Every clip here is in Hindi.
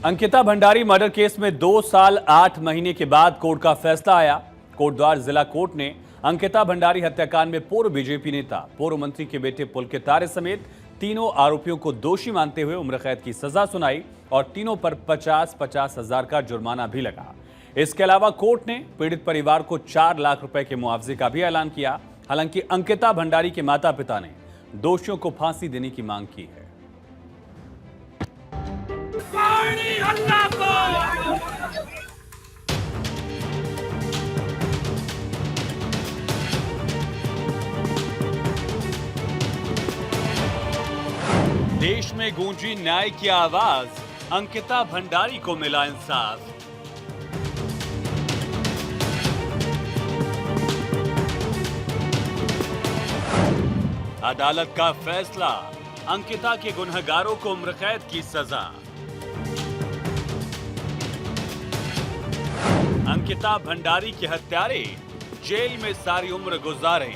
अंकिता भंडारी मर्डर केस में 2 साल 8 महीने के बाद कोर्ट का फैसला आया। कोटद्वार जिला कोर्ट ने अंकिता भंडारी हत्याकांड में पूर्व बीजेपी नेता, पूर्व मंत्री के बेटे पुलकित आर्य समेत तीनों आरोपियों को दोषी मानते हुए उम्र कैद की सजा सुनाई और तीनों पर 50-50 हजार का जुर्माना भी लगा। इसके अलावा कोर्ट ने पीड़ित परिवार को 4 लाख रुपए के मुआवजे का भी ऐलान किया। हालांकि अंकिता भंडारी के माता पिता ने दोषियों को फांसी देने की मांग की है। देश में गूंजी न्याय की आवाज, अंकिता भंडारी को मिला इंसाफ। अदालत का फैसला, अंकिता के गुनहगारों को उम्र कैद की सजा। अंकिता भंडारी के हत्यारे जेल में सारी उम्र गुजारे।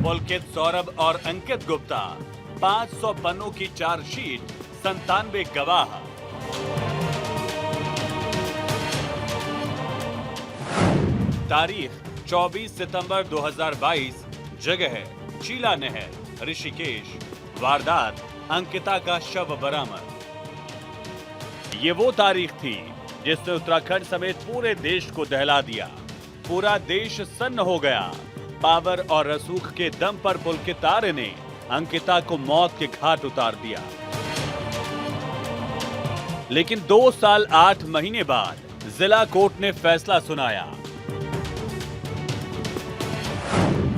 पुलकित, सौरभ और अंकित गुप्ता, 500 पन्नों की चार्जशीट, 97 गवाह। तारीख 24 सितंबर 2022, जगह चीला नहर, ऋषिकेश। वारदात, अंकिता का शव बरामद। ये वो तारीख थी जिसने उत्तराखंड समेत पूरे देश को दहला दिया। पूरा देश सन्न हो गया। पावर और रसूख के दम पर पुलकित आर्य ने अंकिता को मौत के घाट उतार दिया। लेकिन 2 साल 8 महीने बाद जिला कोर्ट ने फैसला सुनाया।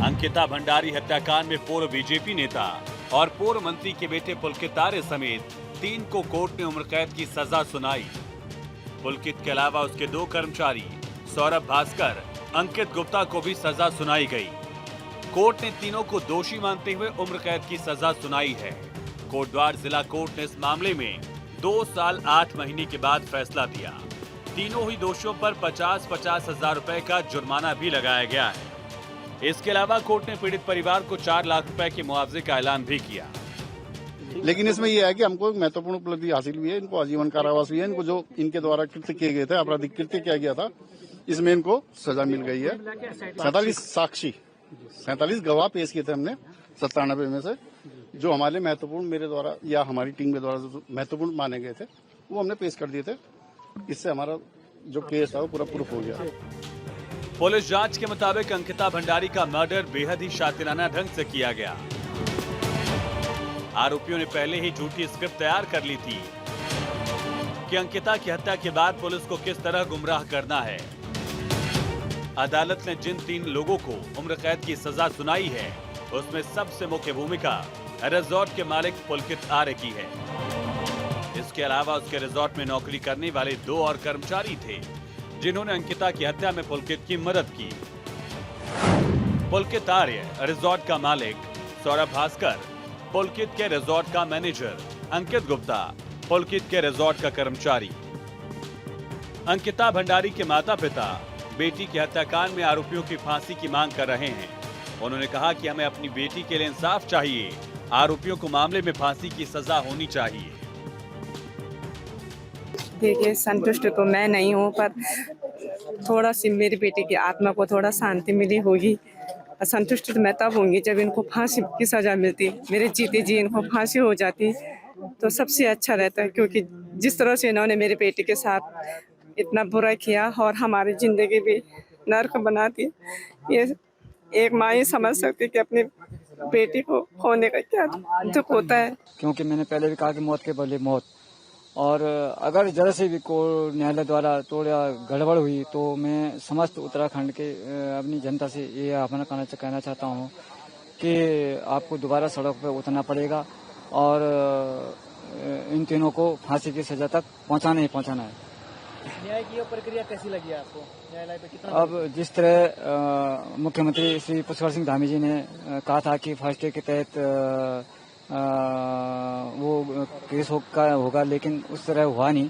अंकिता भंडारी हत्याकांड में पूर्व बीजेपी नेता और पूर्व मंत्री के बेटे पुलकित आर्य समेत 3 को कोर्ट ने उम्र कैद की सजा सुनाई। पुलकित के अलावा उसके 2 कर्मचारी सौरभ भास्कर, अंकित गुप्ता को भी सजा सुनाई गई। कोर्ट ने तीनों को दोषी मानते हुए उम्र कैद की सजा सुनाई है। कोटद्वार जिला कोर्ट ने इस मामले में 2 साल 8 महीने के बाद फैसला दिया। तीनों ही दोषियों पर 50-50 हजार रुपए का जुर्माना भी लगाया गया है। इसके अलावा कोर्ट ने पीड़ित परिवार को 4 लाख रुपए के मुआवजे का ऐलान भी किया। लेकिन इसमें यह है कि हमको महत्वपूर्ण उपलब्धि हासिल हुई है। इनको आजीवन कारावास हुई है। इनको जो इनके द्वारा कृत्य किए गए थे, आपराधिक कृत्य किया गया था, इसमें इनको सजा मिल गई है। 47 साक्षी, 47 गवाह पेश किए थे हमने 97 में से, जो हमारे महत्वपूर्ण, मेरे द्वारा या हमारी टीम के द्वारा जो महत्वपूर्ण माने गए थे, वो हमने पेश कर दिए थे। इससे हमारा जो केस था वो पूरा प्रूफ हो गया। पुलिस जांच के मुताबिक अंकिता भंडारी का मर्डर बेहद ही शातिराना ढंग से किया गया। आरोपियों ने पहले ही झूठी स्क्रिप्ट तैयार कर ली थी कि अंकिता की हत्या के बाद पुलिस को किस तरह गुमराह करना है। अदालत ने जिन 3 लोगों को उम्र कैद की सजा सुनाई है, उसमें सबसे मुख्य भूमिका रिजॉर्ट के मालिक पुलकित आर्य की है। इसके अलावा उसके रिजॉर्ट में नौकरी करने वाले 2 और कर्मचारी थे, जिन्होंने अंकिता की हत्या में पुलकित की मदद की। पुलकित आर्य रिजॉर्ट का मालिक, सौरभ भास्कर पुलकित के रिजॉर्ट का मैनेजर, अंकित गुप्ता पुलकित के रिजॉर्ट का कर्मचारी। अंकिता भंडारी के माता पिता बेटी के हत्याकांड में आरोपियों की फांसी की मांग कर रहे हैं। उन्होंने कहा कि हमें अपनी बेटी के लिए इंसाफ चाहिए। आरोपियों को मामले में फांसी की सजा होनी चाहिए। देखिए, संतुष्ट तो मैं नहीं हूँ, पर थोड़ा सी मेरी बेटी की आत्मा को थोड़ा शांति मिली होगी। संतुष्ट तो मैं तब होंगी जब इनको फांसी की सजा मिलती। मेरे जीते जी इनको फांसी हो जाती तो सबसे अच्छा रहता है, क्योंकि जिस तरह से इन्होंने मेरे बेटी के साथ इतना बुरा किया और हमारी जिंदगी भी नर्क बना दी, ये एक माँ ही समझ सकती कि अपनी बेटी को खोने का क्या दुख होता है। क्योंकि मैंने पहले भी कहा कि मौत के बदले मौत, और अगर जरा से भी को न्यायालय द्वारा थोड़ा गड़बड़ हुई तो मैं समस्त उत्तराखंड के अपनी जनता से ये आह्वान कहना चाहता हूँ कि आपको दोबारा सड़क पर उतरना पड़ेगा और इन तीनों को फांसी की सजा तक पहुँचाना ही पहुँचाना है। न्याय की प्रक्रिया कैसी लगी आपको? न्यायालय पे कितना? अब जिस तरह मुख्यमंत्री श्री पुष्कर सिंह धामी जी ने कहा था कि फास्ट ट्रैक के तहत वो केस होगा, लेकिन उस तरह हुआ नहीं।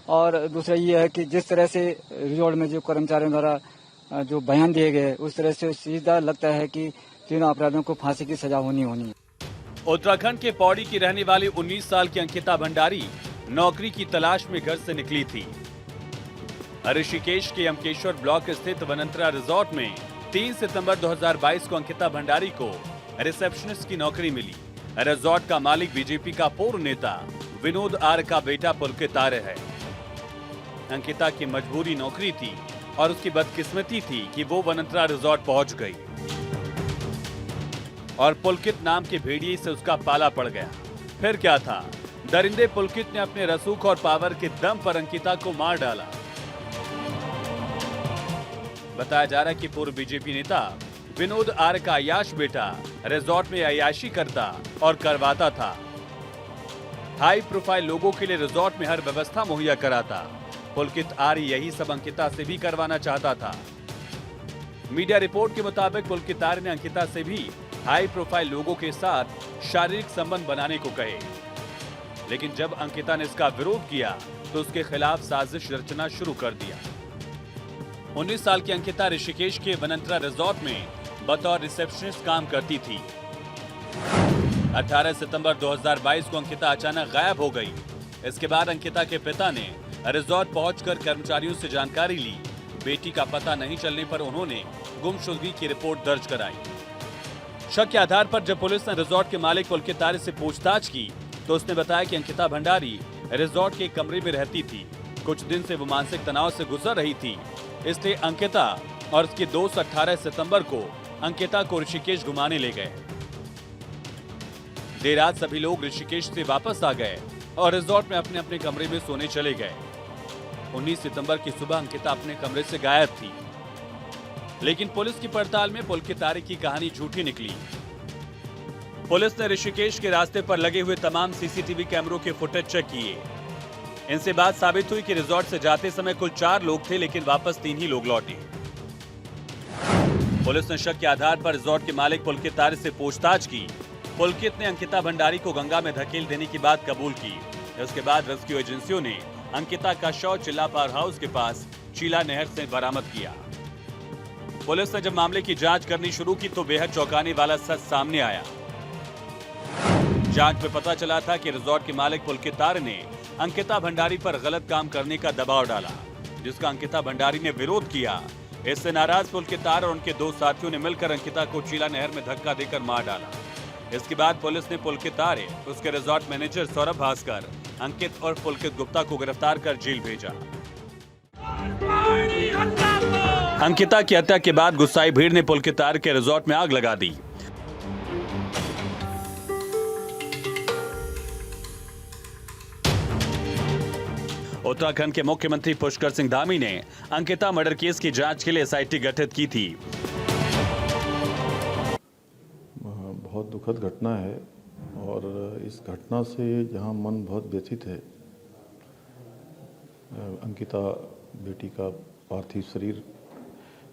और दूसरा ये है कि जिस तरह से रिजॉर्ट में जो कर्मचारियों द्वारा जो बयान दिए गए, उस तरह से सीधा लगता है कि तीनों अपराधियों को फांसी की सजा होनी है। उत्तराखंड के पौड़ी की रहने वाली 19 साल की अंकिता भंडारी नौकरी की तलाश में घर से निकली थी। ऋषिकेश के यमकेश्वर ब्लॉक स्थित वनंतरा रिजॉर्ट में 3 सितंबर 2022 को अंकिता भंडारी को रिसेप्शनिस्ट की नौकरी मिली। रिजॉर्ट का मालिक बीजेपी का पूर्व नेता विनोद आर्य का बेटा पुलकित आर्य है। अंकिता की मजबूरी नौकरी थी और उसकी बदकिस्मती थी कि वो वनंतरा रिजॉर्ट पहुंच गई और पुलकित नाम के भेड़िए से उसका पाला पड़ गया। फिर क्या था, दरिंदे पुलकित ने अपने रसूख और पावर के दम पर अंकिता को मार डाला। बताया जा रहा है कि पूर्व बीजेपी नेता विनोद आर्य का अय्याश बेटा रिजॉर्ट में अय्याशी करता और करवाता था। हाई प्रोफाइल लोगों के लिए रिजॉर्ट में हर व्यवस्था मुहैया कराता। पुलकित आर्य यही सब अंकिता से भी करवाना चाहता था। मीडिया रिपोर्ट के मुताबिक पुलकित आर्य ने अंकिता से भी हाई प्रोफाइल लोगों के साथ शारीरिक संबंध बनाने को कहे, लेकिन जब अंकिता ने इसका विरोध किया तो उसके खिलाफ साजिश रचना शुरू कर दिया। 19 साल की अंकिता ऋषिकेश के वनंतरा रिजॉर्ट में बतौर रिसेप्शनिस्ट काम करती थी। 18 सितंबर 2022 को अंकिता अचानक गायब हो गई। इसके बाद अंकिता के पिता ने रिजॉर्ट पहुंचकर कर्मचारियों से जानकारी ली। बेटी का पता नहीं चलने पर उन्होंने गुमशुदगी की रिपोर्ट दर्ज कराई। शक के आधार पर जब पुलिस ने रिजॉर्ट के मालिक पुलकित आर्य से पूछताछ की तो उसने बताया कि अंकिता भंडारी रिजॉर्ट के कमरे में रहती थी। कुछ दिन से वो मानसिक तनाव से गुजर रही थी, इसलिए अंकिता और उसके दोस्त 18 सितंबर को अंकिता को ऋषिकेश घुमाने ले गए। देर रात सभी लोग ऋषिकेश से वापस आ गए और रिजॉर्ट में अपने अपने कमरे में सोने चले गए। 19 सितंबर की सुबह अंकिता अपने कमरे से गायब थी, लेकिन पुलिस की पड़ताल में पुलकित आर्य की कहानी झूठी निकली। पुलिस ने ऋषिकेश के रास्ते पर लगे हुए तमाम सीसीटीवी कैमरों के फुटेज चेक किए। इनसे बात साबित हुई कि रिजॉर्ट से जाते समय कुल 4 लोग थे, लेकिन वापस 3 ही लोग लौटे। पुलिस ने शक के आधार पर रिजॉर्ट के मालिक पुलकित आर्य से पूछताछ की। पुलकित ने अंकिता भंडारी को गंगा में धकेल देने की बात कबूल की। उसके बाद रेस्क्यू एजेंसियों ने अंकिता का शव चिल्ला पावर हाउस के पास चीला नहर से बरामद किया। पुलिस ने जब मामले की जांच करनी शुरू की तो बेहद चौंकाने वाला सच सामने आया। जांच में पता चला था कि रिजॉर्ट के मालिक पुलकित आर्य ने अंकिता भंडारी पर गलत काम करने का दबाव डाला, जिसका अंकिता भंडारी ने विरोध किया। इससे नाराज पुलकित आर्य और उनके 2 साथियों ने मिलकर अंकिता को चीला नहर में धक्का देकर मार डाला। इसके बाद पुलिस ने पुलकित आर्य, उसके रिजॉर्ट मैनेजर सौरभ भास्कर, अंकित और पुलकित गुप्ता को गिरफ्तार कर जेल भेजा। अंकिता की हत्या के बाद गुस्साई भीड़ ने पुलकित आर्य के रिजॉर्ट में आग लगा दी। उत्तराखंड के मुख्यमंत्री पुष्कर सिंह धामी ने अंकिता मर्डर केस की जांच के लिए एसआईटी गठित की थी। बहुत दुखद घटना है और इस घटना से जहां मन बहुत व्यथित है। अंकिता बेटी का पार्थिव शरीर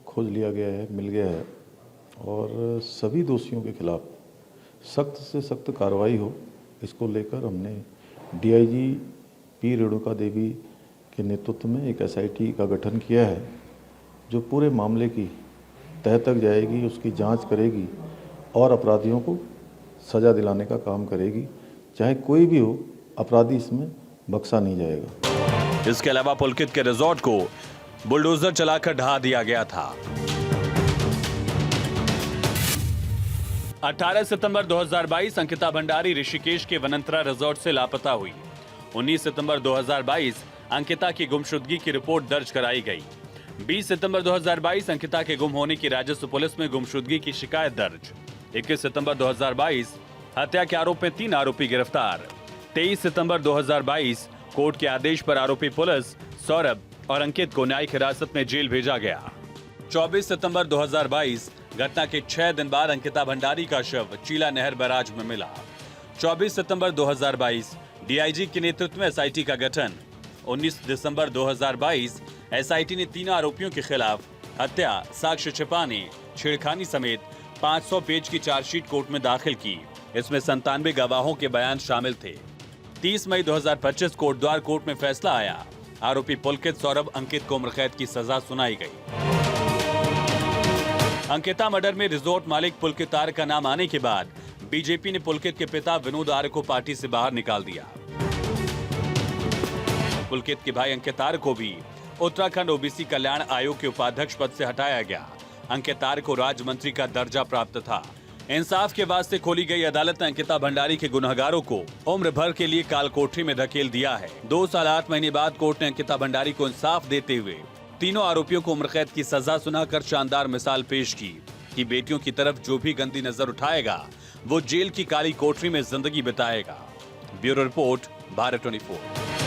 खोज लिया गया है, मिल गया है और सभी दोषियों के खिलाफ सख्त से सख्त कार्रवाई हो, इसको लेकर हमने डीआईजी पी रेणुका देवी के नेतृत्व में एक एसआईटी का गठन किया है, जो पूरे मामले की तह तक जाएगी, उसकी जांच करेगी और अपराधियों को सजा दिलाने का काम करेगी। चाहे कोई भी हो, अपराधी इसमें बख्शा नहीं जाएगा। इसके अलावा पुलकित के रिजॉर्ट को बुलडोजर चलाकर ढहा दिया गया था। 18 सितंबर 2022 अंकिता भंडारी ऋषिकेश के वनंतरा रिजॉर्ट से लापता हुई। 19 सितंबर 2022 अंकिता की गुमशुदगी की रिपोर्ट दर्ज कराई गई। 20 सितंबर 2022 अंकिता के गुम होने की राजस्व पुलिस में गुमशुदगी की शिकायत दर्ज। 21 सितंबर 2022 हत्या के आरोप में 3 आरोपी गिरफ्तार। 23 सितंबर 2022 कोर्ट के आदेश पर आरोपी पुलिस, सौरभ और अंकित को न्यायिक हिरासत में जेल भेजा गया। 24 सितंबर 2022 घटना के 6 दिन बाद अंकिता भंडारी का शव चीला नहर बैराज में मिला। 24 सितंबर 2022 डीआईजी के नेतृत्व में एसआईटी का गठन। 19 दिसंबर 2022 एसआईटी ने 3 आरोपियों के खिलाफ हत्या, साक्ष्य छिपाने, छेड़खानी समेत 500 पेज की चार्जशीट कोर्ट में दाखिल की। इसमें 97 गवाहों के बयान शामिल थे। 30 मई 2025 कोटद्वार कोर्ट में फैसला आया। आरोपी पुलकित, सौरभ, अंकित को उम्र कैद की सजा सुनाई गई। अंकिता मर्डर में रिजॉर्ट मालिक पुलकित आर्य का नाम आने के बाद बीजेपी ने पुलकित के पिता विनोद आर्य को पार्टी से बाहर निकाल दिया। पुलकित के भाई अंकित आर्य को भी उत्तराखंड ओबीसी कल्याण आयोग के उपाध्यक्ष पद से हटाया गया। अंकित आर्य को राज्य मंत्री का दर्जा प्राप्त था। इंसाफ के वास्ते खोली गई अदालत ने अंकिता भंडारी के गुनहगारों को उम्र भर के लिए काल कोठरी में धकेल दिया है। 2 साल 8 महीने बाद कोर्ट ने अंकिता भंडारी को इंसाफ देते हुए तीनों आरोपियों को उम्र कैद की सजा सुनाकर शानदार मिसाल पेश की कि बेटियों की तरफ जो भी गंदी नजर उठाएगा वो जेल की काली कोठरी में जिंदगी बिताएगा। Bureau report, Bharat 24।